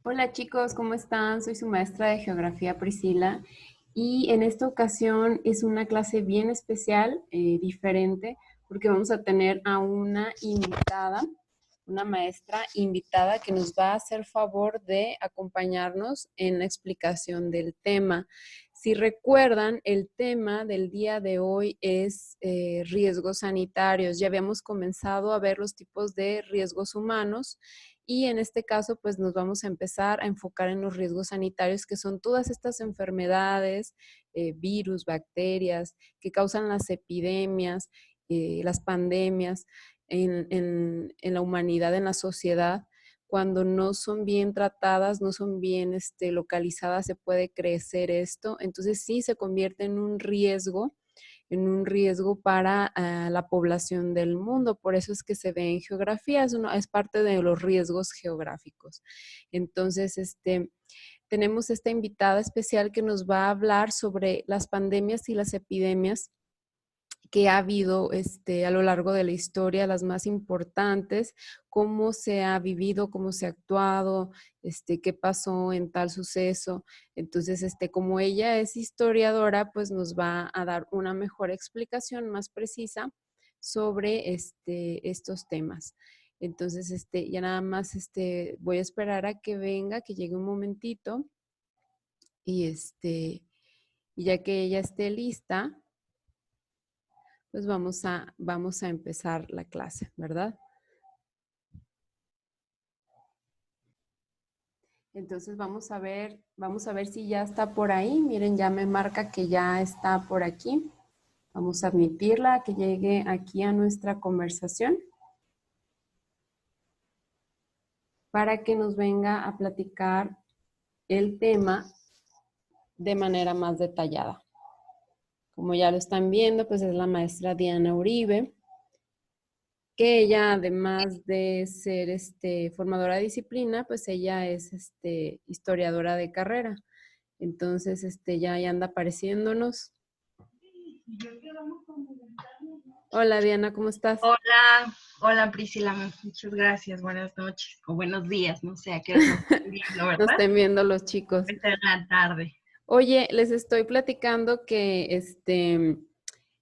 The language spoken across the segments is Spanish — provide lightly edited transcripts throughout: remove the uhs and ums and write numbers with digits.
Hola chicos, ¿cómo están? Soy su maestra de geografía Priscila y en esta ocasión es una clase bien especial, diferente, porque vamos a tener a una invitada, una maestra invitada que nos va a hacer favor de acompañarnos en la explicación del tema. Si recuerdan, el tema del día de hoy es riesgos sanitarios. Ya habíamos comenzado a ver los tipos de riesgos humanos y en este caso, pues nos vamos a empezar a enfocar en los riesgos sanitarios, que son todas estas enfermedades, virus, bacterias, que causan las epidemias, las pandemias en la humanidad, en la sociedad. Cuando no son bien tratadas, no son bien localizadas, se puede crecer esto. Entonces sí se convierte en un riesgo para la población del mundo. Por eso es que se ve en geografía, es parte de los riesgos geográficos. Entonces, tenemos esta invitada especial que nos va a hablar sobre las pandemias y las epidemias que ha habido a lo largo de la historia, las más importantes, cómo se ha vivido, cómo se ha actuado, qué pasó en tal suceso. Entonces, como ella es historiadora, pues nos va a dar una mejor explicación más precisa sobre estos temas. Entonces, ya nada más voy a esperar a que venga, que llegue un momentito y y ya que ella esté lista, pues vamos a empezar la clase, ¿verdad? Entonces vamos a ver si ya está por ahí. Miren, ya me marca que ya está por aquí. Vamos a admitirla, que llegue aquí a nuestra conversación para que nos venga a platicar el tema de manera más detallada. Como ya lo están viendo, pues es la maestra Diana Uribe, que ella, además de ser formadora de disciplina, pues ella es historiadora de carrera. Entonces, ya anda apareciéndonos. Hola Diana, ¿cómo estás? Hola, hola Priscila, muchas gracias, buenas noches o buenos días, no sé a qué hora nos están viendo, Nos ¿verdad? estén viendo los chicos. Ahorita en la tarde. Oye, les estoy platicando que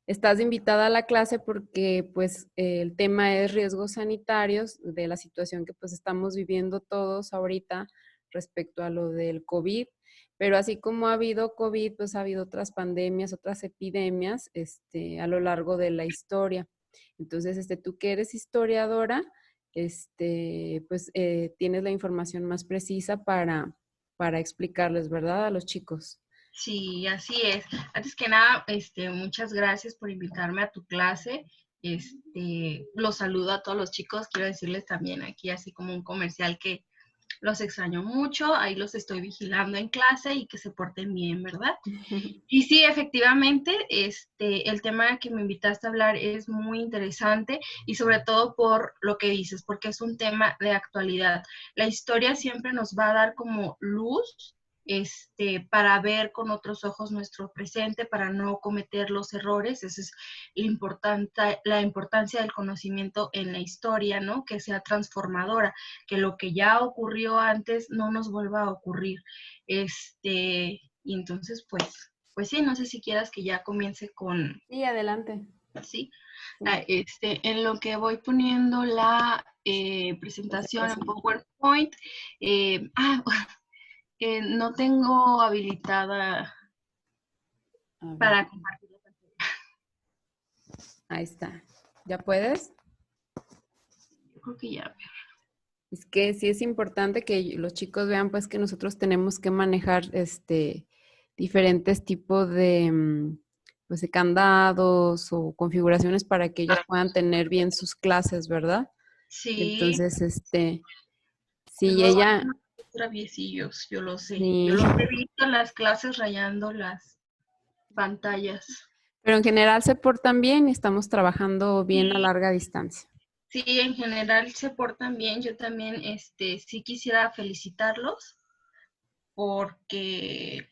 estás invitada a la clase porque pues el tema es riesgos sanitarios de la situación que pues estamos viviendo todos ahorita respecto a lo del COVID, pero así como ha habido COVID, pues ha habido otras pandemias, otras epidemias a lo largo de la historia. Entonces, tú que eres historiadora, pues tienes la información más precisa para explicarles, ¿verdad? A los chicos. Sí, así es. Antes que nada, muchas gracias por invitarme a tu clase. Los saludo a todos los chicos. Quiero decirles también aquí, así como un comercial, que los extraño mucho. Ahí los estoy vigilando en clase y que se porten bien, ¿verdad? Y sí, efectivamente, el tema que me invitaste a hablar es muy interesante y sobre todo por lo que dices, porque es un tema de actualidad. La historia siempre nos va a dar como luz, para ver con otros ojos nuestro presente, para no cometer los errores. Esa es la importancia del conocimiento en la historia, ¿no? Que sea transformadora, que lo que ya ocurrió antes no nos vuelva a ocurrir. Y entonces, pues sí, no sé si quieras que ya comience con, Sí, adelante. ¿sí? Sí, En lo que voy poniendo la presentación en presentación. PowerPoint, eh, ah, no tengo habilitada A ver, para compartir la pantalla. ahí está. ¿Ya puedes? Yo creo que ya. Es que sí es importante que los chicos vean pues que nosotros tenemos que manejar diferentes tipos de pues de candados o configuraciones para que ellos puedan tener bien sus clases, ¿verdad? Sí, Entonces, que sí, luego hay ella, unos traviesillos, yo lo sé. Yo sí, los he visto en las clases rayando las pantallas. pero en general se portan bien y estamos trabajando bien a Sí, larga distancia. sí, en general se portan bien. Yo también, sí quisiera felicitarlos porque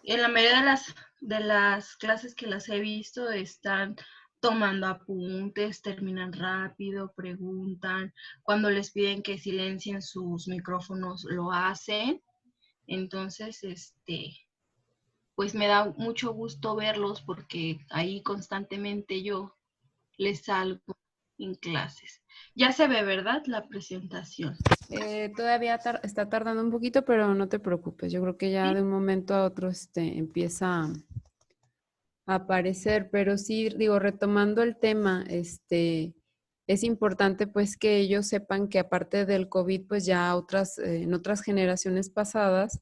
en la mayoría de las clases que las he visto están tomando apuntes, terminan rápido, preguntan. Cuando les piden que silencien sus micrófonos, lo hacen. Entonces, pues me da mucho gusto verlos porque ahí constantemente yo les salgo en clases. Ya se ve, ¿verdad? La presentación. Todavía está tardando un poquito, pero no te preocupes. Yo creo que ya ¿Sí? de un momento a otro empieza a aparecer, pero sí, digo, retomando el tema, es importante pues que ellos sepan que aparte del COVID, pues ya en otras generaciones pasadas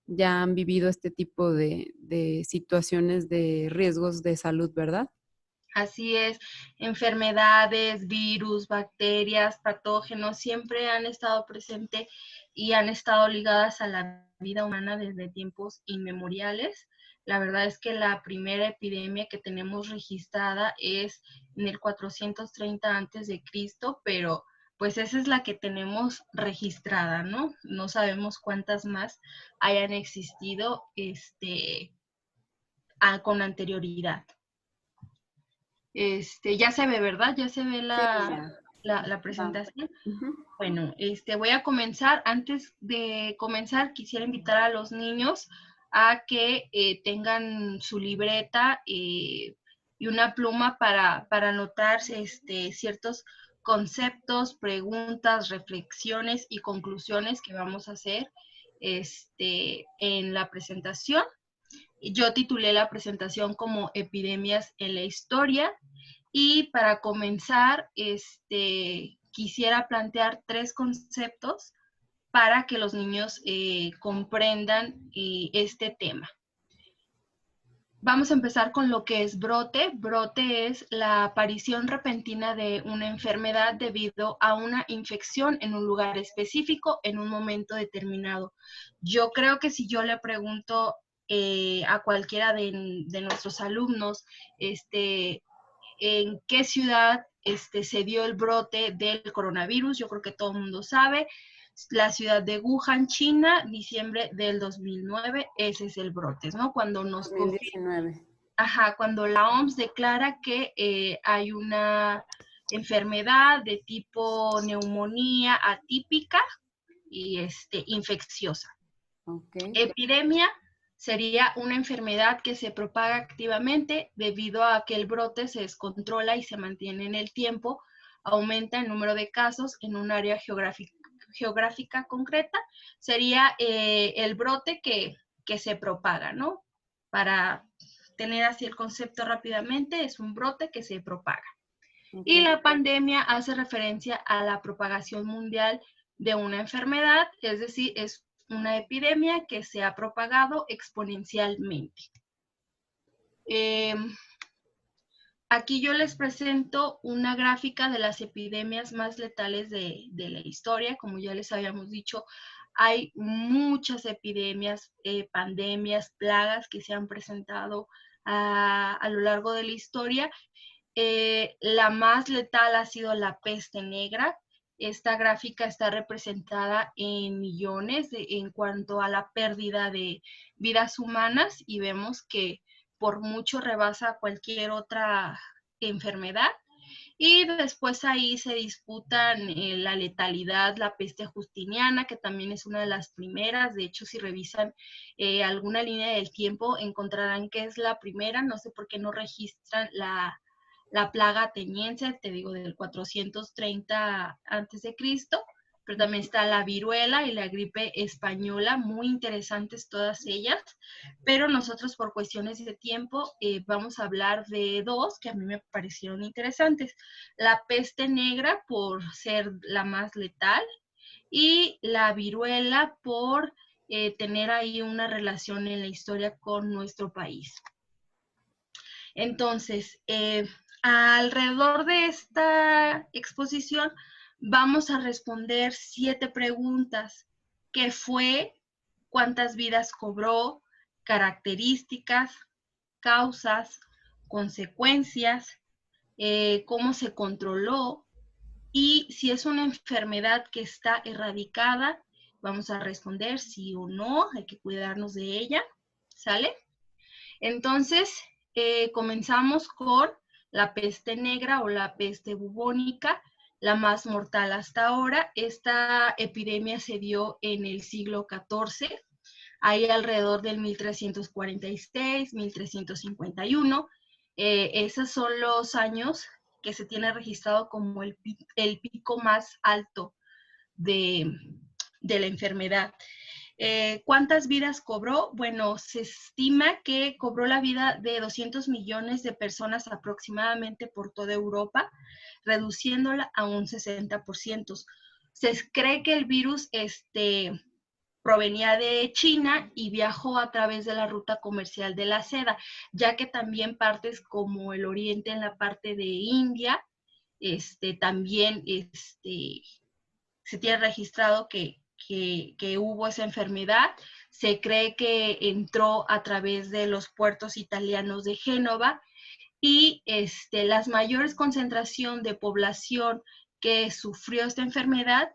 ya han vivido este tipo de situaciones de riesgos de salud, ¿verdad? Así es, enfermedades, virus, bacterias, patógenos, siempre han estado presentes y han estado ligadas a la vida humana desde tiempos inmemoriales. La verdad es que la primera epidemia que tenemos registrada es en el 430 antes de Cristo, pero pues esa es la que tenemos registrada, ¿no? No sabemos cuántas más hayan existido con anterioridad. Ya se ve, ¿verdad? Ya se ve Sí, la, ya. la Va. presentación. Ujú. Bueno, voy a comenzar. Antes de comenzar, quisiera invitar a los niños a que tengan su libreta y una pluma para anotar ciertos conceptos, preguntas, reflexiones y conclusiones que vamos a hacer en la presentación. Yo titulé la presentación como Epidemias en la Historia. Y para comenzar, quisiera plantear 3 conceptos para que los niños comprendan este tema. Vamos a empezar con lo que es brote. Brote es la aparición repentina de una enfermedad debido a una infección en un lugar específico en un momento determinado. Yo creo que si yo le pregunto a cualquiera de nuestros alumnos, en qué ciudad se dio el brote del coronavirus, yo creo que todo el mundo sabe, la ciudad de Wuhan, China, diciembre del 2009, ese es el brote, ¿no? Cuando nos confirma, 2019. cuando la OMS declara que hay una enfermedad de tipo neumonía atípica y infecciosa. Ok. Epidemia sería una enfermedad que se propaga activamente debido a que el brote se descontrola y se mantiene en el tiempo, aumenta el número de casos en un área geográfica concreta, sería el brote que se propaga, ¿no? Para tener así el concepto rápidamente, es un brote que se propaga. Ok. Y la pandemia hace referencia a la propagación mundial de una enfermedad, es decir, es una epidemia que se ha propagado exponencialmente. Aquí yo les presento una gráfica de las epidemias más letales de la historia. Como ya les habíamos dicho, hay muchas epidemias, pandemias, plagas que se han presentado a lo largo de la historia. La más letal ha sido la peste negra. Esta gráfica está representada en millones en cuanto a la pérdida de vidas humanas y vemos que por mucho rebasa cualquier otra enfermedad. Y después ahí se disputan la letalidad, la peste justiniana, que también es una de las primeras. De hecho, si revisan alguna línea del tiempo, encontrarán que es la primera. No sé por qué no registran la plaga ateniense, te digo, del 430 antes de Cristo, pero también está la viruela y la gripe española, muy interesantes todas ellas, pero nosotros por cuestiones de tiempo vamos a hablar de 2 que a mí me parecieron interesantes. La peste negra por ser la más letal y la viruela por tener ahí una relación en la historia con nuestro país. Entonces, alrededor de esta exposición vamos a responder 7 preguntas. ¿Qué fue? ¿Cuántas vidas cobró? Características, causas, consecuencias, cómo se controló y si es una enfermedad que está erradicada, vamos a responder sí o no, hay que cuidarnos de ella, ¿sale? Entonces, comenzamos con la peste negra o la peste bubónica, la más mortal hasta ahora. Esta epidemia se dio en el siglo XIV, ahí alrededor del 1346, 1351. Esos son los años que se tiene registrado como el pico más alto de la enfermedad. ¿Cuántas vidas cobró? Bueno, se estima que cobró la vida de 200 millones de personas aproximadamente por toda Europa, reduciéndola a un 60%. Se cree que el virus provenía de China y viajó a través de la ruta comercial de la seda, ya que también partes como el oriente en la parte de India, también se tiene registrado que hubo esa enfermedad. Se cree que entró a través de los puertos italianos de Génova y las mayores concentración de población que sufrió esta enfermedad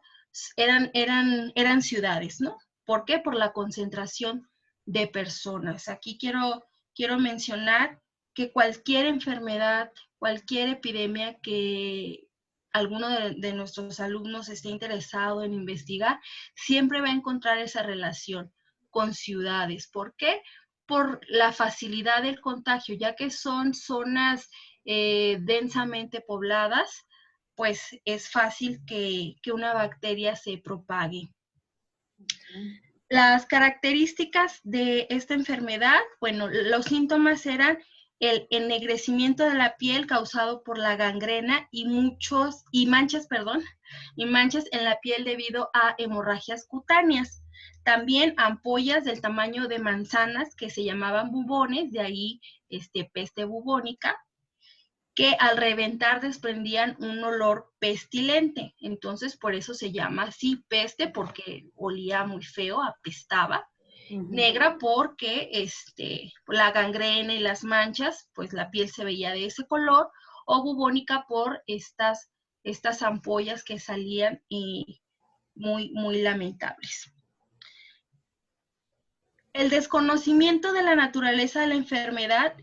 eran ciudades, ¿no? ¿Por qué? Por la concentración de personas. Aquí quiero mencionar que cualquier enfermedad, cualquier epidemia que alguno de nuestros alumnos esté interesado en investigar, siempre va a encontrar esa relación con ciudades. ¿Por qué? Por la facilidad del contagio, ya que son zonas densamente pobladas, pues es fácil que una bacteria se propague. Las características de esta enfermedad, bueno, los síntomas eran el ennegrecimiento de la piel causado por la gangrena y manchas en la piel debido a hemorragias cutáneas. También ampollas del tamaño de manzanas que se llamaban bubones, de ahí peste bubónica, que al reventar desprendían un olor pestilente. Entonces, por eso se llama así peste, porque olía muy feo, apestaba. Negra porque la gangrena y las manchas, pues la piel se veía de ese color, o bubónica por estas ampollas que salían y muy, muy lamentables. El desconocimiento de la naturaleza de la enfermedad,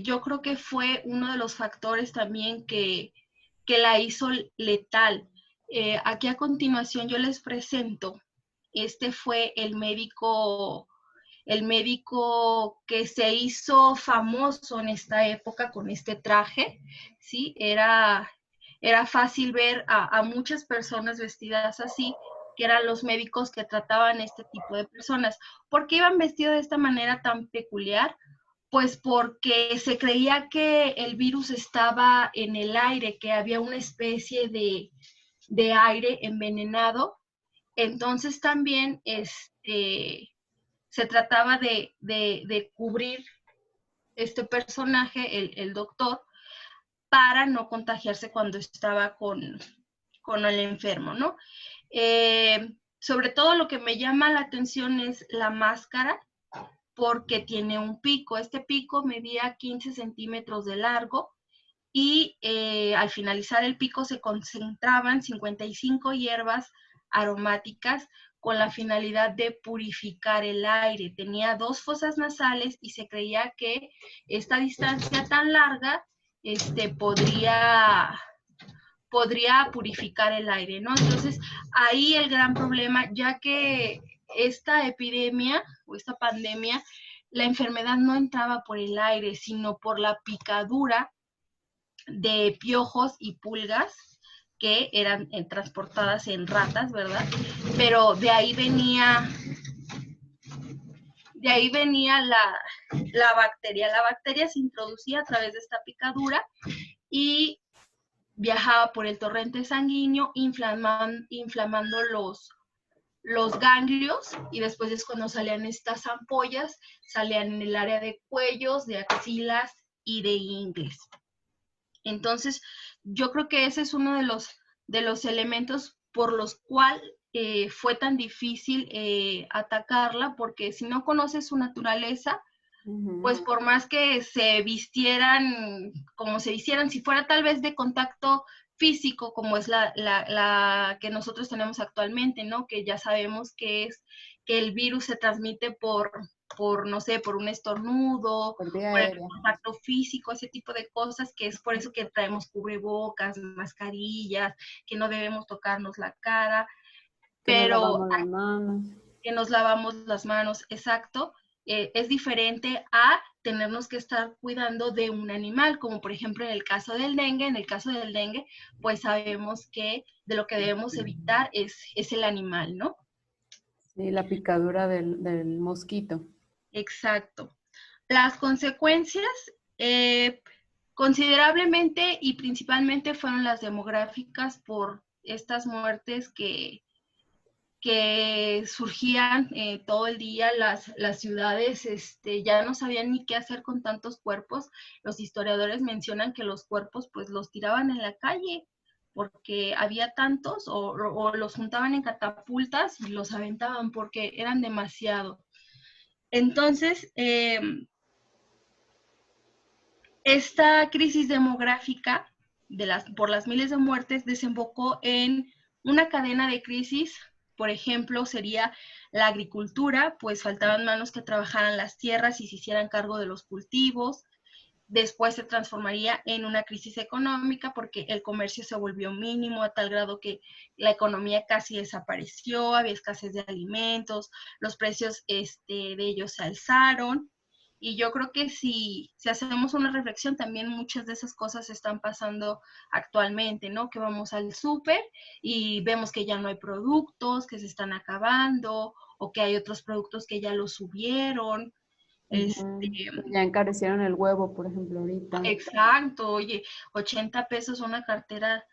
yo creo que fue uno de los factores también que la hizo letal. Aquí a continuación yo les presento, fue el médico que se hizo famoso en esta época con este traje, ¿sí? Era fácil ver a muchas personas vestidas así, que eran los médicos que trataban este tipo de personas. ¿Por qué iban vestidos de esta manera tan peculiar? Pues porque se creía que el virus estaba en el aire, que había una especie de aire envenenado. Entonces también se trataba de cubrir este personaje, el doctor, para no contagiarse cuando estaba con el enfermo, ¿no? Sobre todo lo que me llama la atención es la máscara, porque tiene un pico. Este pico medía 15 centímetros de largo y al finalizar el pico se concentraban 55 hierbas aromáticas con la finalidad de purificar el aire. Tenía 2 fosas nasales y se creía que esta distancia tan larga podría purificar el aire, ¿no? Entonces, ahí el gran problema, ya que esta epidemia o esta pandemia, la enfermedad no entraba por el aire, sino por la picadura de piojos y pulgas que eran transportadas en ratas, ¿verdad? Pero de ahí venía la bacteria. La bacteria se introducía a través de esta picadura y viajaba por el torrente sanguíneo, inflamando los ganglios, y después es cuando salían estas ampollas, salían en el área de cuellos, de axilas y de ingles. Entonces, yo creo que ese es uno de los elementos por los cuales fue tan difícil atacarla, porque si no conoces su naturaleza, pues por más que se vistieran como se vistieran, si fuera tal vez de contacto físico, como es la que nosotros tenemos actualmente, ¿no? Que ya sabemos que es que el virus se transmite por no sé, por un estornudo, Por vía por el aérea. contacto físico, ese tipo de cosas, que es por eso que traemos cubrebocas, mascarillas, que no debemos tocarnos la cara, Que nos pero lavamos las manos. que nos lavamos las manos, exacto, es diferente a tenernos que estar cuidando de un animal, como por ejemplo en el caso del dengue, pues sabemos que de lo que debemos evitar es el animal, ¿no? Sí, la picadura del mosquito. Exacto. Las consecuencias, eh, considerablemente y principalmente fueron las demográficas por estas muertes que surgían todo el día, las ciudades ya no sabían ni qué hacer con tantos cuerpos. Los historiadores mencionan que los cuerpos pues los tiraban en la calle porque había tantos o los juntaban en catapultas y los aventaban porque eran demasiado. Entonces, esta crisis demográfica por las miles de muertes desembocó en una cadena de crisis. Por ejemplo, sería la agricultura, pues faltaban manos que trabajaran las tierras y se hicieran cargo de los cultivos. Después se transformaría en una crisis económica porque el comercio se volvió mínimo a tal grado que la economía casi desapareció, había escasez de alimentos, los precios de ellos se alzaron. Y yo creo que si hacemos una reflexión, también muchas de esas cosas están pasando actualmente, ¿no? Que vamos al súper y vemos que ya no hay productos, que se están acabando, o que hay otros productos que ya los subieron. Este, Ujú. Ya encarecieron el huevo, por ejemplo, ahorita. exacto, oye, 80 pesos una De cartera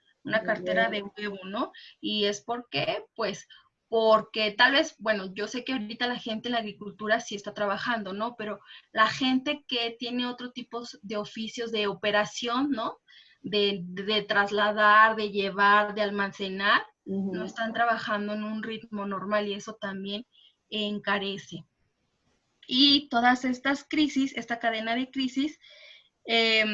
de huevo. huevo, ¿no? Y es porque, pues, porque tal vez, bueno, yo sé que ahorita la gente en la agricultura sí está trabajando, ¿no? Pero la gente que tiene otro tipo de oficios de operación, ¿no? De trasladar, de llevar, de almacenar, no Ujú. están trabajando en un ritmo normal y eso también encarece. Y todas estas crisis, esta cadena de crisis, eh,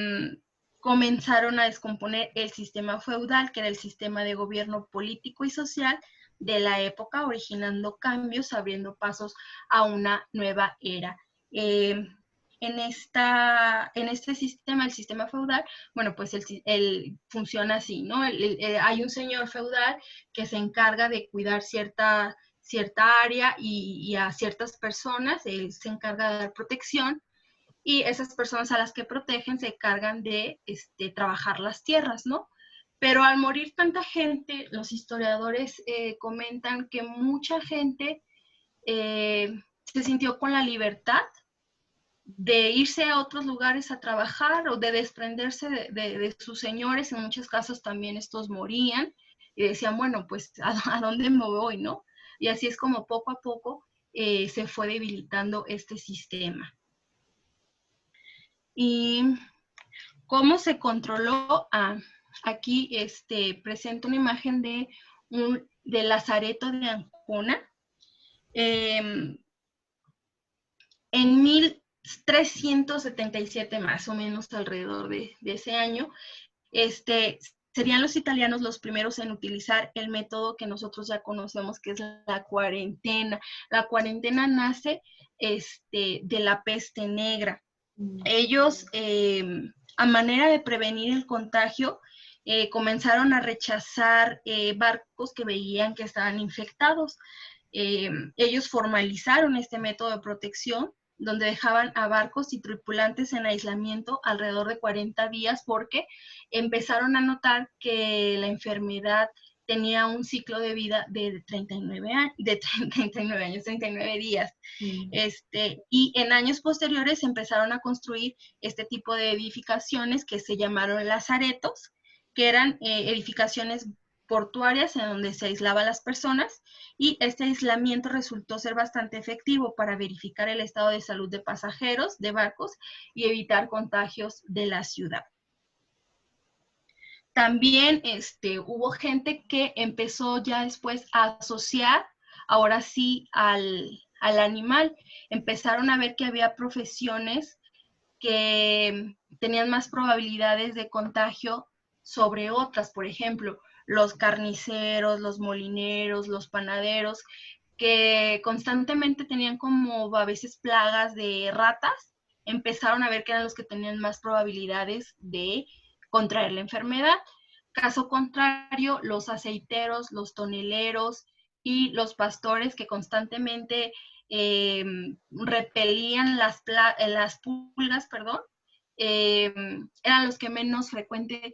comenzaron a descomponer el sistema feudal, que era el sistema de gobierno político y social de la época, originando cambios, abriendo pasos a una nueva era. En este sistema, el sistema feudal, bueno, pues funciona así, ¿no? Hay un señor feudal que se encarga de cuidar cierta área y a ciertas personas, él se encarga de dar protección y esas personas a las que protegen se encargan de trabajar las tierras, ¿no? Pero al morir tanta gente, los historiadores comentan que mucha gente se sintió con la libertad de irse a otros lugares a trabajar o de desprenderse de sus señores. En muchos casos también estos morían y decían, bueno, pues ¿a dónde me voy, no? Y así es como poco a poco se fue debilitando este sistema. ¿Y cómo se controló? Aquí presento una imagen de Lazareto de Ancona. Eh, en 1377 más o menos alrededor de ese año, serían los italianos los primeros en utilizar el método que nosotros ya conocemos, que es la cuarentena. La cuarentena nace de la peste negra. Ellos, a manera de prevenir el contagio, comenzaron a rechazar barcos que veían que estaban infectados. Ellos formalizaron este método de protección, donde dejaban a barcos y tripulantes en aislamiento alrededor de 40 días porque empezaron a notar que la enfermedad tenía un ciclo de vida de 39 años, 39 días. Mm. Y en años posteriores empezaron a construir este tipo de edificaciones que se llamaron lazaretos, que eran edificaciones portuarias en donde se aislaban las personas y este aislamiento resultó ser bastante efectivo para verificar el estado de salud de pasajeros de barcos y evitar contagios de la ciudad. También hubo gente que empezó ya después a asociar, ahora sí, al animal. Empezaron a ver que había profesiones que tenían más probabilidades de contagio sobre otras. Por ejemplo, los carniceros, los molineros, los panaderos, que constantemente tenían como a veces plagas de ratas, empezaron a ver que eran los que tenían más probabilidades de contraer la enfermedad. Caso contrario, los aceiteros, los toneleros y los pastores que constantemente repelían las pulgas, perdón, eran los que menos frecuentemente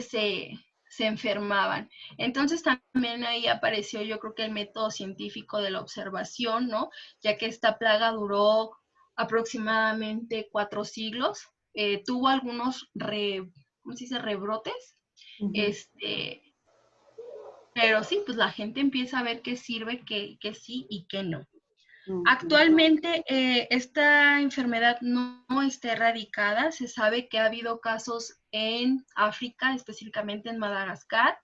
se enfermaban. Entonces también ahí apareció yo creo que el método científico de la observación, ¿no? Ya que esta plaga duró aproximadamente 4 siglos, tuvo algunos, ¿cómo se dice? Rebrotes, Ujú. este, pero sí, pues la gente empieza a ver qué sirve, que sí y que no. Ok. Actualmente esta enfermedad no está erradicada. Se sabe que ha habido casos en África, específicamente en Madagascar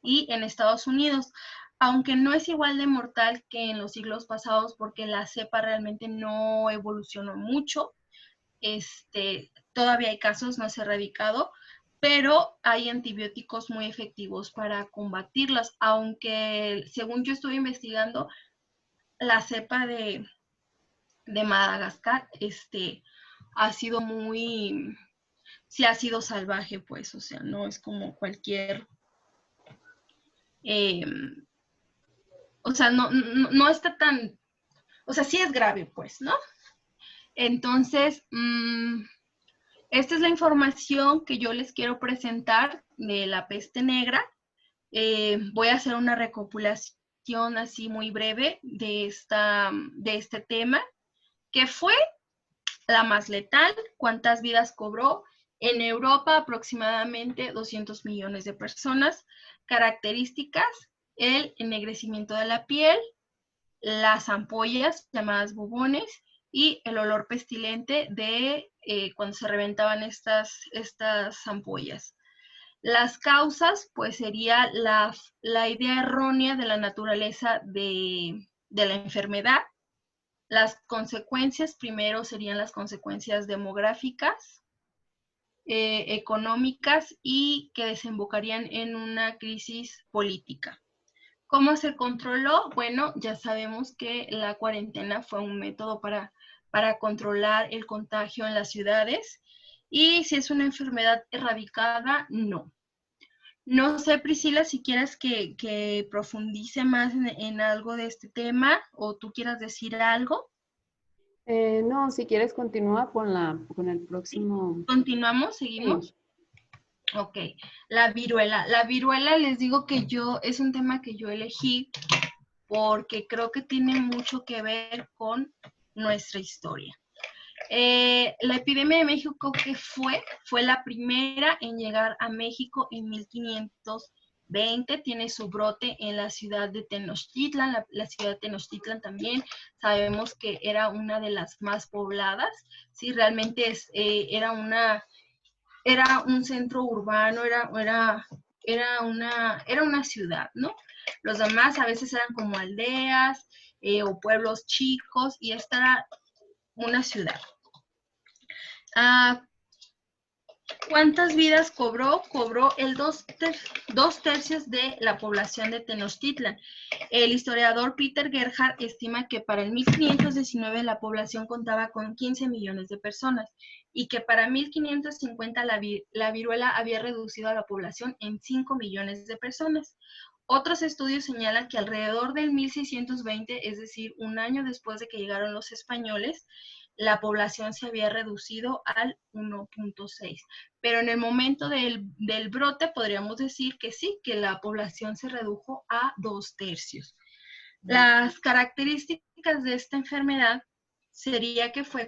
y en Estados Unidos, aunque no es igual de mortal que en los siglos pasados porque la cepa realmente no evolucionó mucho. Todavía hay casos, no se ha erradicado, pero hay antibióticos muy efectivos para combatirlas, aunque según yo estuve investigando, la cepa de Madagascar, ha sido muy, sí ha sido salvaje, pues, o sea, no es como cualquier, eh, o sea, no está tan, o sea, sí es grave, pues, ¿no? Entonces, esta es la información que yo les quiero presentar de la peste negra. Voy a hacer una recopilación así muy breve de este tema, que fue la más letal, cuántas vidas cobró. En Europa aproximadamente 200 millones de personas. Características, el ennegrecimiento de la piel, las ampollas llamadas bubones y el olor pestilente de cuando se reventaban estas ampollas. Las causas, pues sería la idea errónea de la naturaleza de la enfermedad. Las consecuencias, primero serían las consecuencias demográficas, económicas y que desembocarían en una crisis política. ¿Cómo se controló? Bueno, ya sabemos que la cuarentena fue un método para controlar el contagio en las ciudades. Y si es una enfermedad erradicada, no. No sé, Priscila, si quieres que profundice más en algo de este tema o tú quieras decir algo. No, si quieres continúa con el ¿Sí? próximo. ¿Continuamos? Sí. ¿Seguimos? Ok, la viruela. La viruela, les digo que es un tema que yo elegí porque creo que tiene mucho que ver con nuestra historia. La epidemia de México que fue la primera en llegar a México en 1520, tiene su brote en la ciudad de Tenochtitlan, la ciudad de Tenochtitlan también sabemos que era una de las más pobladas, sí, realmente era un centro urbano, era una ciudad, ¿no? Los demás a veces eran como aldeas o pueblos chicos y esta era una ciudad. Ah, ¿cuántas vidas cobró? Cobró el dos tercios de la población de Tenochtitlan. El historiador Peter Gerhard estima que para el 1519 la población contaba con 15 millones de personas y que para 1550 la viruela había reducido a la población en 5 millones de personas. Otros estudios señalan que alrededor del 1620, es decir, un año después de que llegaron los españoles, la población se había reducido al 1.6. Pero en el momento del brote podríamos decir que sí, que la población se redujo a 2 tercios. Las características de esta enfermedad sería que fue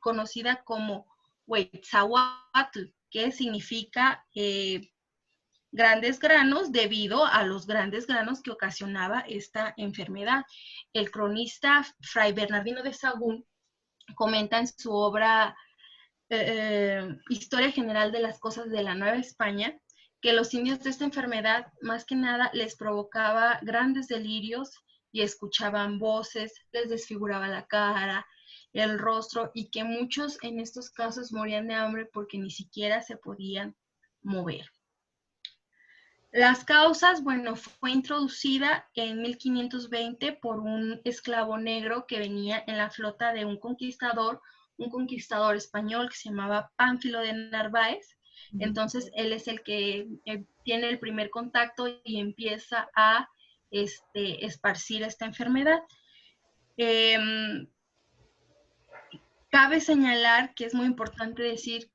conocida como Huitzahuatl, que significa grandes granos debido a los grandes granos que ocasionaba esta enfermedad. El cronista Fray Bernardino de Sahagún comenta en su obra Historia General de las Cosas de la Nueva España que los indios de esta enfermedad más que nada les provocaba grandes delirios y escuchaban voces, les desfiguraba la cara, el rostro y que muchos en estos casos morían de hambre porque ni siquiera se podían mover. Las causas, bueno, fue introducida en 1520 por un esclavo negro que venía en la flota de un conquistador español que se llamaba Pánfilo de Narváez. Entonces, él es el que tiene el primer contacto y empieza a esparcir esta enfermedad. Eh, Cabe señalar que es muy importante decir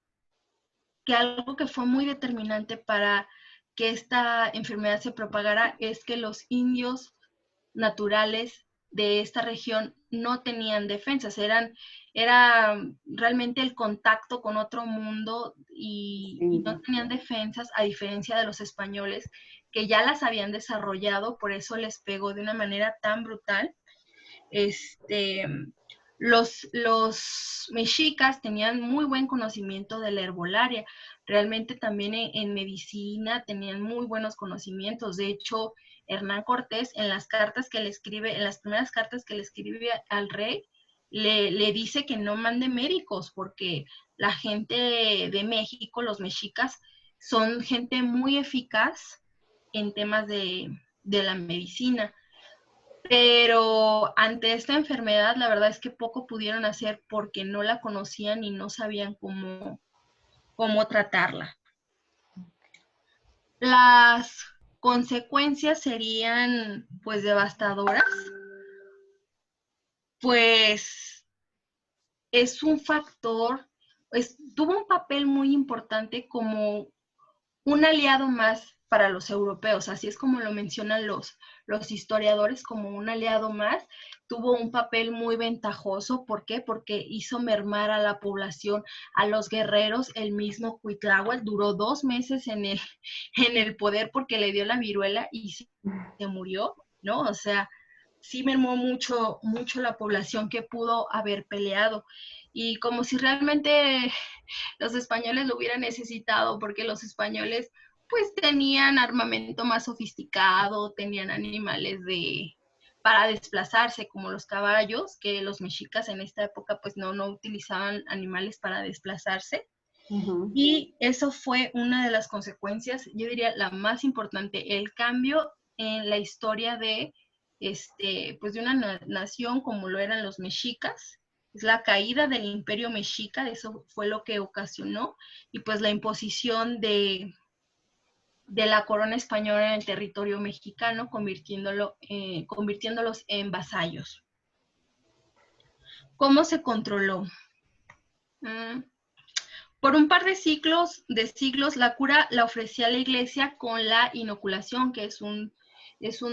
que algo que fue muy determinante para que esta enfermedad se propagara es que los indios naturales de esta región no tenían defensas, era realmente el contacto con otro mundo y no tenían defensas, a diferencia de los españoles que ya las habían desarrollado, por eso les pegó de una manera tan brutal. Este, los mexicas tenían muy buen conocimiento de la herbolaria, realmente también en medicina tenían muy buenos conocimientos. De hecho, Hernán Cortés en las cartas que le escribe, en las primeras cartas que le escribe al rey, le dice que no mande médicos porque la gente de México, los mexicas, son gente muy eficaz en temas de la medicina. Pero ante esta enfermedad, la verdad es que poco pudieron hacer porque no la conocían y no sabían cómo tratarla. Las consecuencias serían pues devastadoras, pues es un factor, tuvo un papel muy importante como un aliado más para los europeos, así es como lo mencionan los historiadores, como un aliado más. Tuvo un papel muy ventajoso. ¿Por qué? Porque hizo mermar a la población, a los guerreros. El mismo Cuitláhuac duró 2 meses en el poder porque le dio la viruela y se murió, ¿no? O sea, sí mermó mucho, mucho la población que pudo haber peleado. Y como si realmente los españoles lo hubieran necesitado, porque los españoles pues tenían armamento más sofisticado, tenían animales para desplazarse como los caballos, que los mexicas en esta época pues no utilizaban animales para desplazarse. Y eso fue una de las consecuencias, yo diría la más importante, el cambio en la historia pues de una nación como lo eran los mexicas. Es la caída del imperio mexica, eso fue lo que ocasionó, y pues la imposición de la corona española en el territorio mexicano, convirtiéndolos en vasallos. ¿Cómo se controló? Por un par de siglos, la cura la ofrecía la iglesia con la inoculación, que es un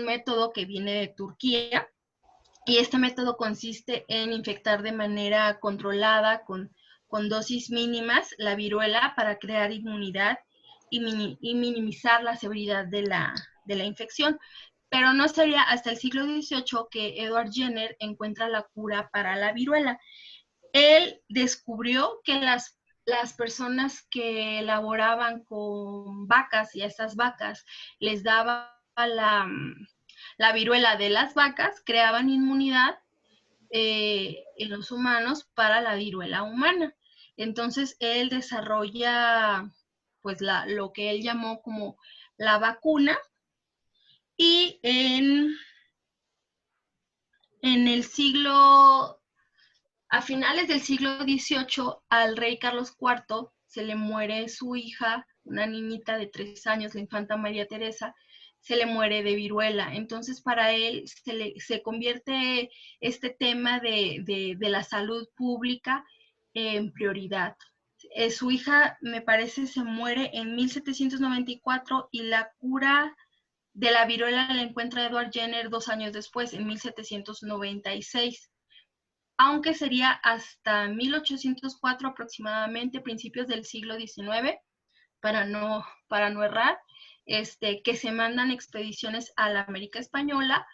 método que viene de Turquía. Y este método consiste en infectar de manera controlada, con dosis mínimas, la viruela para crear inmunidad y minimizar la severidad de la infección. Pero no sería hasta el siglo XVIII que Edward Jenner encuentra la cura para la viruela. Él descubrió que las personas que laboraban con vacas y a esas vacas les daba la viruela de las vacas, creaban inmunidad en los humanos para la viruela humana. Entonces él desarrolla pues lo que él llamó como la vacuna, y en el siglo, a finales del siglo XVIII, al rey Carlos IV se le muere su hija, una niñita de 3 años, la infanta María Teresa, se le muere de viruela. Entonces para él se convierte este tema de la salud pública en prioridad. Su hija, me parece, se muere en 1794 y la cura de la viruela la encuentra Edward Jenner 2 años después, en 1796. Aunque sería hasta 1804 aproximadamente, principios del siglo XIX, para no errar, que se mandan expediciones a la América Española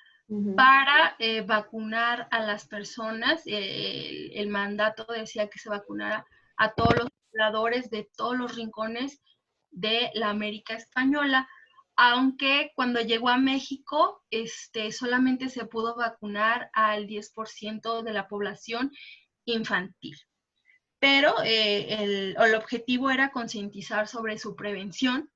para vacunar a las personas. El mandato decía que se vacunara a todos los pobladores de todos los rincones de la América Española, aunque cuando llegó a México solamente se pudo vacunar al 10% de la población infantil. Pero el objetivo era concientizar sobre su prevención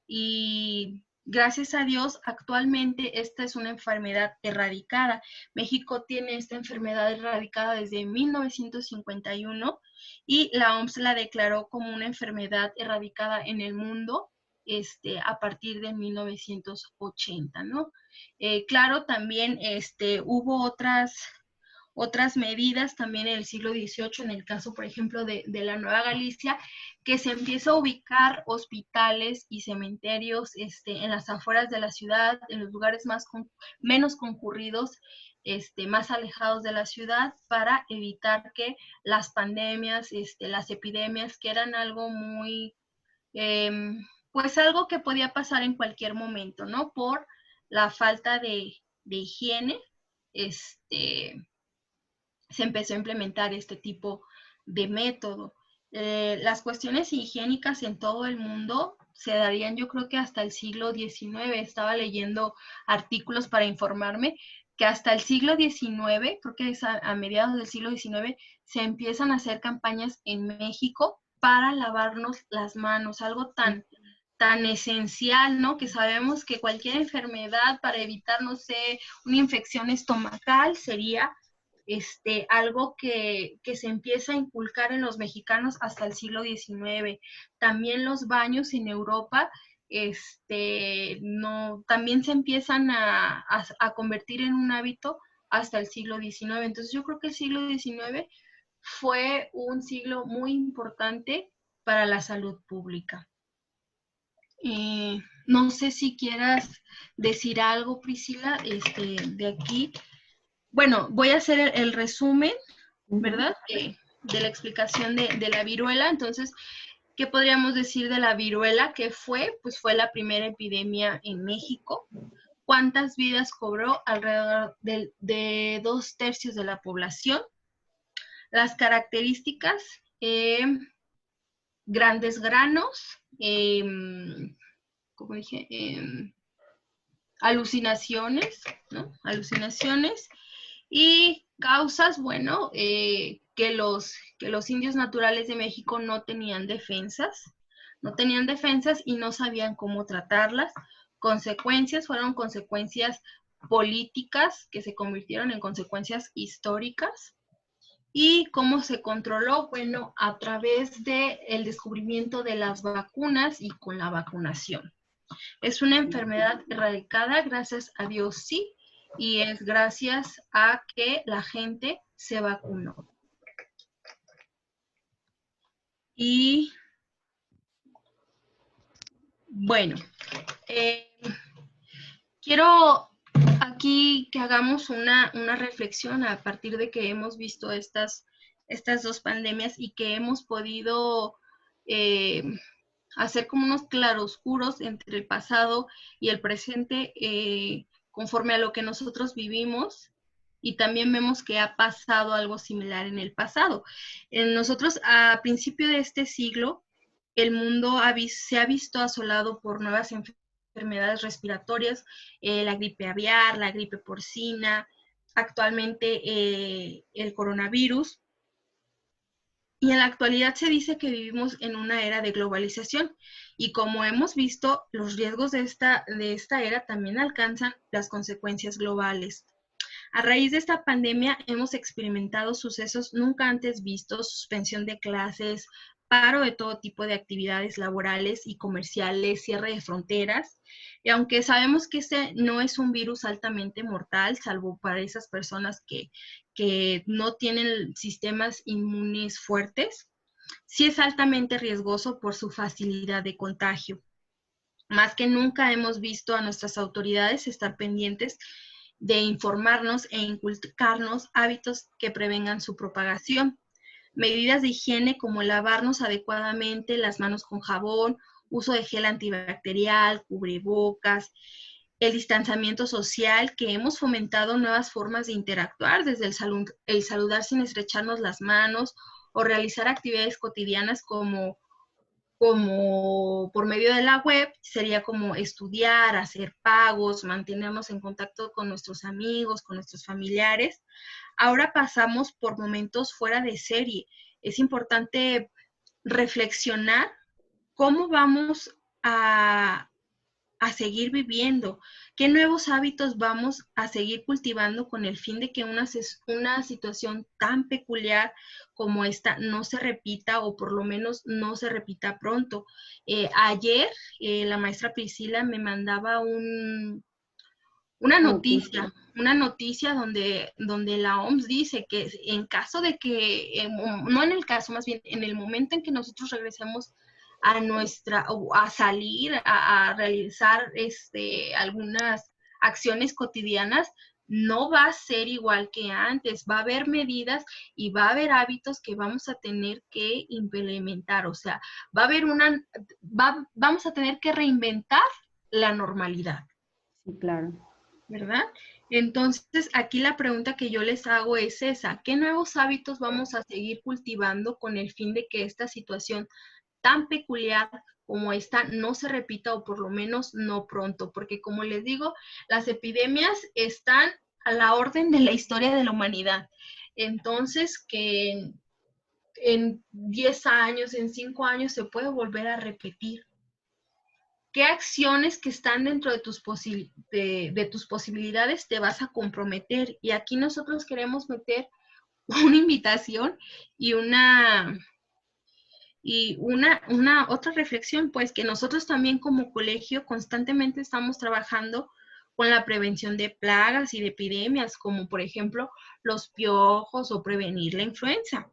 y gracias a Dios, actualmente esta es una enfermedad erradicada. México tiene esta enfermedad erradicada desde 1951 y la OMS la declaró como una enfermedad erradicada en el mundo a partir de 1980, ¿no? Claro, también hubo otras medidas también en el siglo XVIII, en el caso, por ejemplo, de la Nueva Galicia, que se empieza a ubicar hospitales y cementerios en las afueras de la ciudad, en los lugares menos concurridos, más alejados de la ciudad, para evitar que las pandemias, las epidemias, que eran algo muy, pues algo que podía pasar en cualquier momento, ¿no? Por la falta de higiene, se empezó a implementar este tipo de método. Las cuestiones higiénicas en todo el mundo se darían, yo creo que hasta el siglo XIX. Estaba leyendo artículos para informarme que hasta el siglo XIX, creo que es a mediados del siglo XIX, se empiezan a hacer campañas en México para lavarnos las manos, algo tan esencial, ¿no? Que sabemos que cualquier enfermedad para evitar, no sé, una infección estomacal sería algo que se empieza a inculcar en los mexicanos hasta el siglo XIX. También los baños en Europa, no, también se empiezan a convertir en un hábito hasta el siglo XIX. Entonces yo creo que el siglo XIX fue un siglo muy importante para la salud pública. No sé si quieras decir algo, Priscila, de aquí. Bueno, voy a hacer el resumen, ¿verdad? De la explicación de la viruela. Entonces, ¿qué podríamos decir de la viruela? ¿Qué fue? Pues fue la primera epidemia en México. ¿Cuántas vidas cobró? Alrededor de 2/3 de la población. Las características, grandes granos, como dije, alucinaciones, ¿no? Alucinaciones. Y causas, bueno, que los indios naturales de México no tenían defensas y no sabían cómo tratarlas. Consecuencias, fueron consecuencias políticas que se convirtieron en consecuencias históricas. ¿Y cómo se controló? Bueno, a través del descubrimiento de las vacunas y con la vacunación. Es una enfermedad erradicada, gracias a Dios sí, y es gracias a que la gente se vacunó. Y bueno, quiero aquí que hagamos una reflexión a partir de que hemos visto estas dos pandemias y que hemos podido hacer como unos claroscuros entre el pasado y el presente, conforme a lo que nosotros vivimos, y también vemos que ha pasado algo similar en el pasado. Nosotros, a principio de este siglo, el mundo se ha visto asolado por nuevas enfermedades respiratorias, la gripe aviar, la gripe porcina, actualmente el coronavirus. Y en la actualidad se dice que vivimos en una era de globalización, y como hemos visto, los riesgos de esta era también alcanzan las consecuencias globales. A raíz de esta pandemia hemos experimentado sucesos nunca antes vistos: suspensión de clases, paro de todo tipo de actividades laborales y comerciales, cierre de fronteras. Y aunque sabemos que este no es un virus altamente mortal, salvo para esas personas que no tienen sistemas inmunes fuertes, sí es altamente riesgoso por su facilidad de contagio. Más que nunca hemos visto a nuestras autoridades estar pendientes de informarnos e inculcarnos hábitos que prevengan su propagación. Medidas de higiene como lavarnos adecuadamente las manos con jabón, uso de gel antibacterial, cubrebocas, el distanciamiento social, que hemos fomentado nuevas formas de interactuar, desde el saludar sin estrecharnos las manos, o realizar actividades cotidianas como por medio de la web, sería como estudiar, hacer pagos, mantenernos en contacto con nuestros amigos, con nuestros familiares. Ahora pasamos por momentos fuera de serie. Es importante reflexionar cómo vamos a a seguir viviendo? ¿Qué nuevos hábitos vamos a seguir cultivando con el fin de que una situación tan peculiar como esta no se repita o por lo menos no se repita pronto? Ayer la maestra Priscila me mandaba Noticia. una noticia donde la OMS dice que en caso de que, no en el caso, más bien en el momento en que nosotros regresemos a salir, a realizar algunas acciones cotidianas, no va a ser igual que antes, va a haber medidas y va a haber hábitos que vamos a tener que implementar, o sea, va a haber vamos a tener que reinventar la normalidad. Sí, claro. ¿Verdad? Entonces, aquí la pregunta que yo les hago es esa: ¿qué nuevos hábitos vamos a seguir cultivando con el fin de que esta situación tan peculiar como esta no se repita o por lo menos no pronto? Porque como les digo, las epidemias están a la orden de la historia de la humanidad. Entonces, que en 10 años, en 5 años se puede volver a repetir. ¿Qué acciones que están dentro de tus posibilidades te vas a comprometer? Y aquí nosotros queremos meter una invitación y una otra reflexión, pues que nosotros también como colegio constantemente estamos trabajando con la prevención de plagas y de epidemias, como por ejemplo los piojos o prevenir la influenza.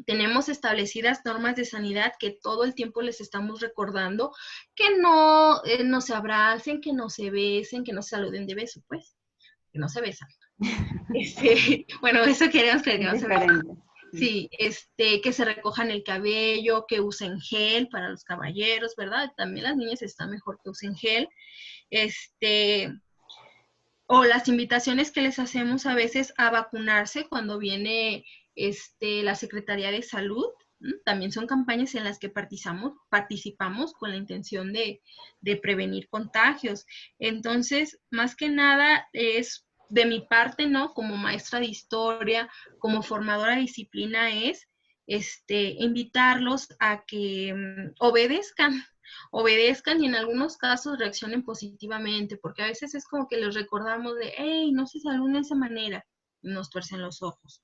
Tenemos establecidas normas de sanidad que todo el tiempo les estamos recordando que no se abracen, que no se besen, que no se saluden de beso, pues, que no se besan. Bueno, eso queremos que Es no se besan. diferente. Sí, que se recojan el cabello, que usen gel para los caballeros, ¿verdad? También las niñas está mejor que usen gel. O las invitaciones que les hacemos a veces a vacunarse cuando viene la Secretaría de Salud. También son campañas en las que participamos con la intención de prevenir contagios. Entonces, más que nada es de mi parte, ¿no? Como maestra de historia, como formadora de disciplina, es invitarlos a que obedezcan y en algunos casos reaccionen positivamente, porque a veces es como que les recordamos de, hey, no se saluden de esa manera, y nos tuercen los ojos.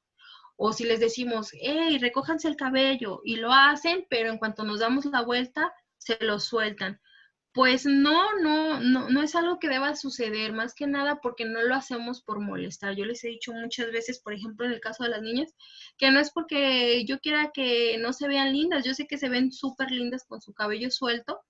O si les decimos, hey, recójanse el cabello, y lo hacen, pero en cuanto nos damos la vuelta, se lo sueltan. Pues no es algo que deba suceder, más que nada porque no lo hacemos por molestar. Yo les he dicho muchas veces, por ejemplo, en el caso de las niñas, que no es porque yo quiera que no se vean lindas, yo sé que se ven súper lindas con su cabello suelto,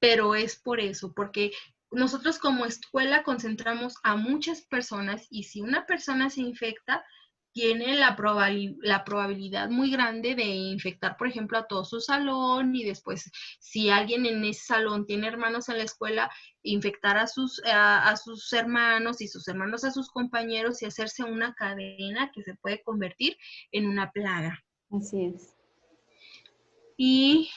pero es por eso, porque nosotros como escuela concentramos a muchas personas y si una persona se infecta, tiene la probabilidad muy grande de infectar, por ejemplo, a todo su salón y después, si alguien en ese salón tiene hermanos en la escuela, infectar a sus hermanos y sus hermanos a sus compañeros y hacerse una cadena que se puede convertir en una plaga. Así es. Y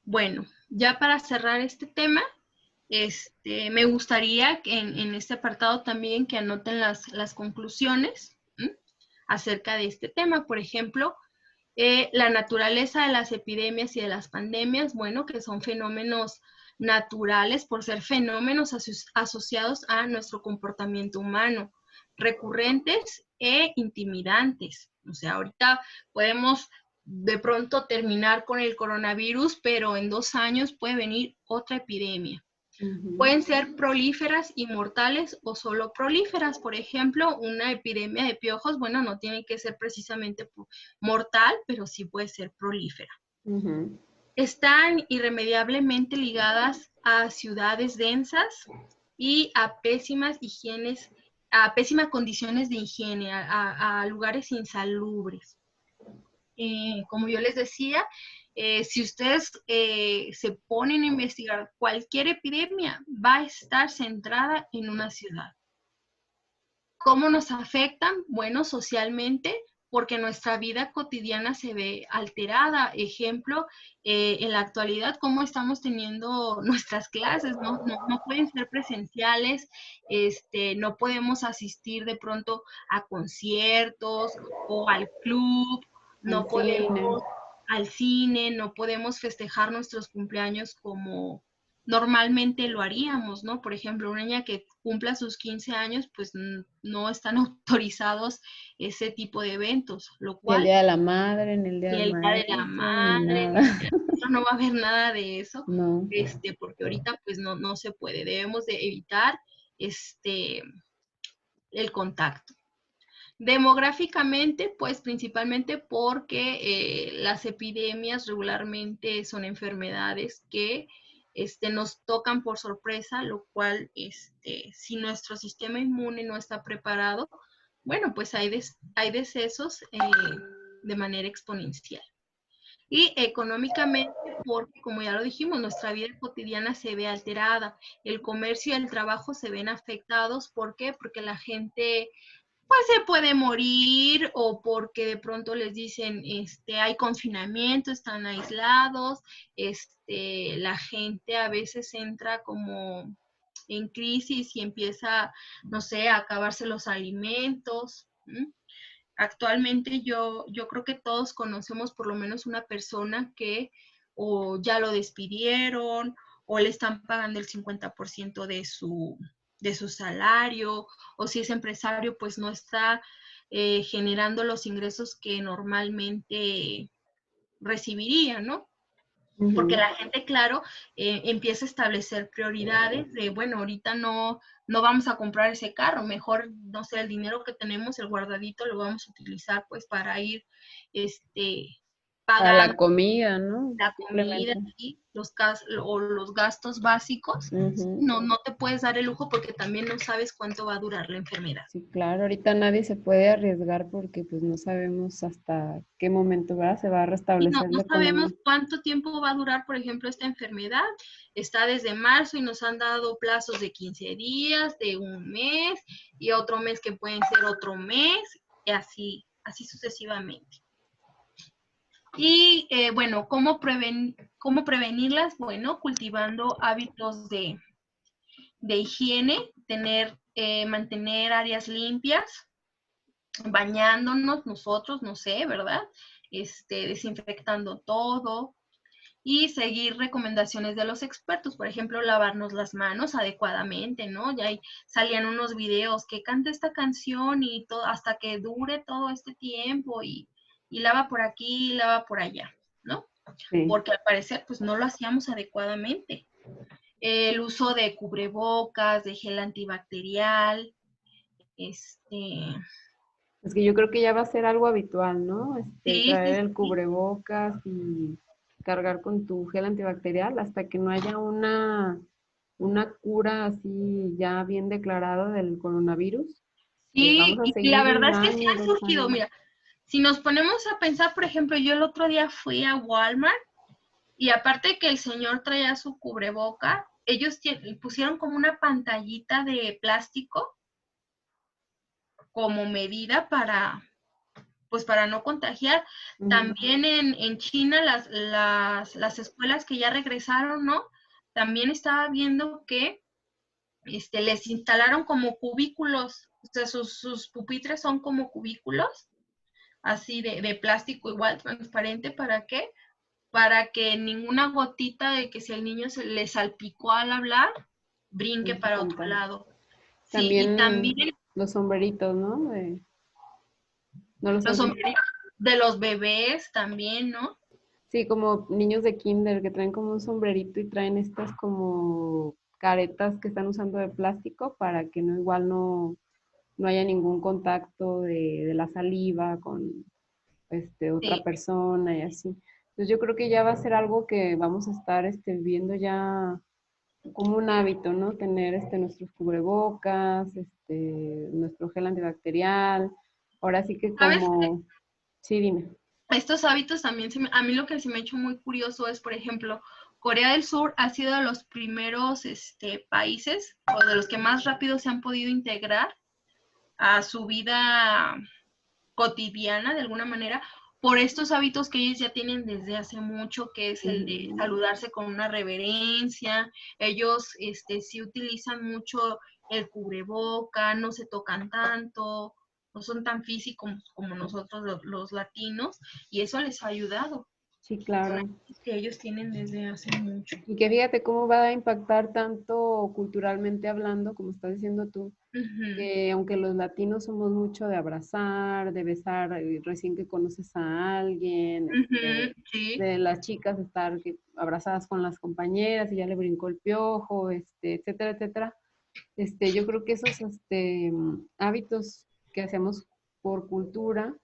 bueno, ya para cerrar este tema, me gustaría que en este apartado también que anoten las conclusiones acerca de este tema. Por ejemplo, la naturaleza de las epidemias y de las pandemias, bueno, que son fenómenos naturales por ser fenómenos asociados a nuestro comportamiento humano, recurrentes e intimidantes. O sea, ahorita podemos de pronto terminar con el coronavirus, pero en 2 años puede venir otra epidemia. Pueden ser prolíferas y mortales o solo prolíferas. Por ejemplo, una epidemia de piojos, bueno, no tiene que ser precisamente mortal, pero sí puede ser prolífera. Están irremediablemente ligadas a ciudades densas y a pésimas condiciones de higiene, a lugares insalubres. Como yo les decía, si ustedes se ponen a investigar, cualquier epidemia va a estar centrada en una ciudad. ¿Cómo nos afectan? Bueno, socialmente, porque nuestra vida cotidiana se ve alterada. Ejemplo, en la actualidad, cómo estamos teniendo nuestras clases, no pueden ser presenciales, no podemos asistir de pronto a conciertos o al club, no podemos al cine, no podemos festejar nuestros cumpleaños normalmente lo haríamos, ¿no? Por ejemplo, una niña que cumpla sus 15 años, pues no están autorizados ese tipo de eventos, lo Ni el cual Día de la Madre, ni el Día ni del el Día de la Maestro, ni Madre, nada. ni el Día del Maestro, no va a haber nada de eso, No. porque ahorita pues no se puede, debemos de evitar el contacto. Demográficamente, pues principalmente porque las epidemias regularmente son enfermedades que nos tocan por sorpresa, lo cual, si nuestro sistema inmune no está preparado, bueno, pues hay decesos de manera exponencial. Y económicamente, porque como ya lo dijimos, nuestra vida cotidiana se ve alterada, el comercio y el trabajo se ven afectados. ¿Por qué? Porque la gente pues se puede morir o porque de pronto les dicen, hay confinamiento, están aislados, la gente a veces entra como en crisis y empieza, no sé, a acabarse los alimentos. Actualmente yo creo que todos conocemos por lo menos una persona que o ya lo despidieron o le están pagando el 50% de su salario, o si es empresario, pues no está generando los ingresos que normalmente recibiría, ¿no? Porque Ujú. la gente, claro, empieza a establecer prioridades de, bueno, ahorita no vamos a comprar ese carro, mejor, no sé, el dinero que tenemos, el guardadito, lo vamos a utilizar pues para ir Para la pagando comida, ¿no? la comida Simplemente. y los gastos básicos. Ujú. No te puedes dar el lujo porque también no sabes cuánto va a durar la enfermedad. Sí, claro, ahorita nadie se puede arriesgar porque pues no sabemos hasta qué momento se va a Y restablecer no la sabemos economía. cuánto tiempo va a durar, por ejemplo, esta enfermedad. Está desde marzo y nos han dado plazos de 15 días, de un mes y otro mes que pueden ser otro mes y así sucesivamente. Y bueno, ¿cómo prevenirlas? Bueno, cultivando hábitos de higiene, mantener áreas limpias, bañándonos nosotros, no sé, ¿verdad? Desinfectando todo y seguir recomendaciones de los expertos, por ejemplo, lavarnos las manos adecuadamente, ¿no? Ya salían unos videos que canta esta canción y todo hasta que dure todo este tiempo y lava por aquí, lava por allá, ¿no? Sí. Porque al parecer pues no lo hacíamos adecuadamente. El uso de cubrebocas, de gel antibacterial, este, Es que yo creo que ya va a ser algo habitual, ¿no? sí, Traer sí, el sí, cubrebocas y cargar con tu gel antibacterial hasta que no haya una cura así ya bien declarada del coronavirus. Vamos sí, a y la seguir verdad un es que sí año, han dos surgido, años. mira, si nos ponemos a pensar, por ejemplo, yo el otro día fui a Walmart y aparte de que el señor traía su cubreboca, ellos pusieron como una pantallita de plástico como medida pues para no contagiar. Ujú. También en China, las escuelas que ya regresaron, ¿no? También estaba viendo que les instalaron como cubículos, o sea, sus pupitres son como cubículos, así de plástico igual, transparente, ¿para qué? Para que ninguna gotita de que si el niño se le salpicó al hablar, brinque No se para otro contagia. lado. Sí, y También también los sombreritos, ¿no? ¿No los los has visto? sombreritos de los bebés también, ¿no? Sí, como niños de kinder que traen como un sombrerito y traen estas como caretas que están usando de plástico para que no igual no haya ningún contacto de la saliva con otra Sí. persona y así. Entonces yo creo que ya va a ser algo que vamos a estar viendo ya como un hábito, ¿no? Tener nuestros cubrebocas, nuestro gel antibacterial. Ahora sí que ¿Sabes? como, sí, dime. Estos hábitos también, a mí lo que se me ha hecho muy curioso es, por ejemplo, Corea del Sur ha sido de los primeros países o de los que más rápido se han podido integrar a su vida cotidiana de alguna manera por estos hábitos que ellos ya tienen desde hace mucho, que es el de Ujú. saludarse con una reverencia. Ellos sí utilizan mucho el cubreboca, no se tocan tanto, no son tan físicos como nosotros los latinos, y eso les ha ayudado. Sí, Son claro. hábitos que ellos tienen desde hace mucho. Y que fíjate cómo va a impactar tanto culturalmente hablando, como estás diciendo tú, Ujú, que aunque los latinos somos mucho de abrazar, de besar recién que conoces a alguien, ujú, sí, de las chicas estar abrazadas con las compañeras y ya le brincó el piojo, etcétera, etcétera. Yo creo que esos hábitos que hacemos por cultura,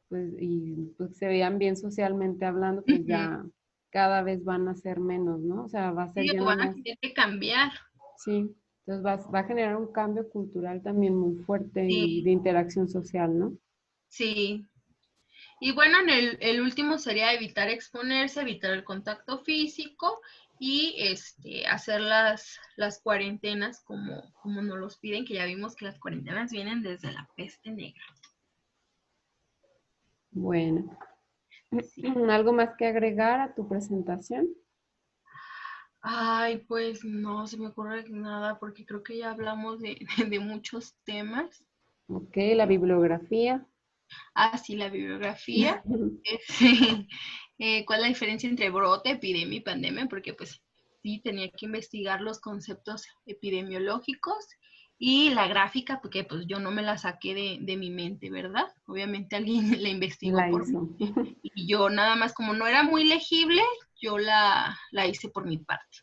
pues, y pues, se vean bien socialmente hablando, pues ujú. ya cada vez van a ser menos, ¿no? O sea, va a ser Sí, ya o nada van a más, tener que cambiar. sí. Entonces va a generar un cambio cultural también muy fuerte y Sí, de interacción social, ¿no? sí. Y bueno, el último sería evitar exponerse, evitar el contacto físico y hacer las cuarentenas como nos los piden, que ya vimos que las cuarentenas vienen desde la peste negra. Bueno, Sí. ¿algo más que agregar a tu presentación? Ay, pues no se me ocurre nada porque creo que ya hablamos de, de muchos temas. Ok, la bibliografía. Ah, sí, la bibliografía. ¿Cuál es la diferencia entre brote, epidemia y pandemia? Porque pues sí, tenía que investigar los conceptos epidemiológicos y la gráfica, porque pues yo no me la saqué de mi mente, ¿verdad? Obviamente alguien la investigó La por mí hizo. y yo nada más, como no era muy legible, yo la hice por mi parte.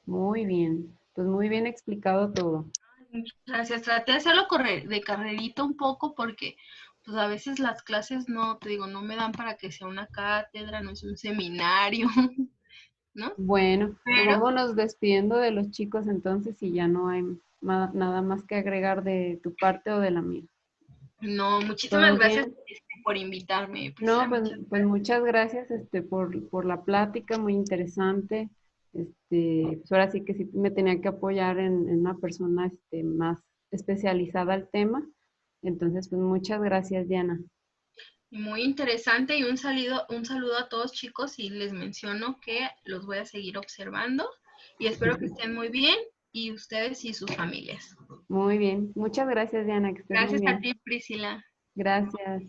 Muy bien, pues muy bien explicado todo. Muchas gracias. Traté de hacerlo de carrerito un poco porque pues a veces las clases no, te digo, no me dan para que sea una cátedra, no es un seminario, ¿no? Bueno, pues Pero vámonos despidiendo de los chicos entonces y ya no hay nada más que agregar de tu parte o de la mía. no, muchísimas ¿Todo gracias bien? por invitarme, No, Priscila, pues, muchas pues gracias. muchas gracias por la plática, muy interesante. Pues ahora sí que sí me tenía que apoyar en una persona más especializada al tema. Entonces, pues muchas gracias, Diana. Muy interesante y un saludo a todos chicos y les menciono que los voy a seguir observando y espero que estén muy bien y ustedes y sus familias. Muy bien, muchas gracias, Diana, que estés muy Gracias a bien. ti, Priscila. Gracias.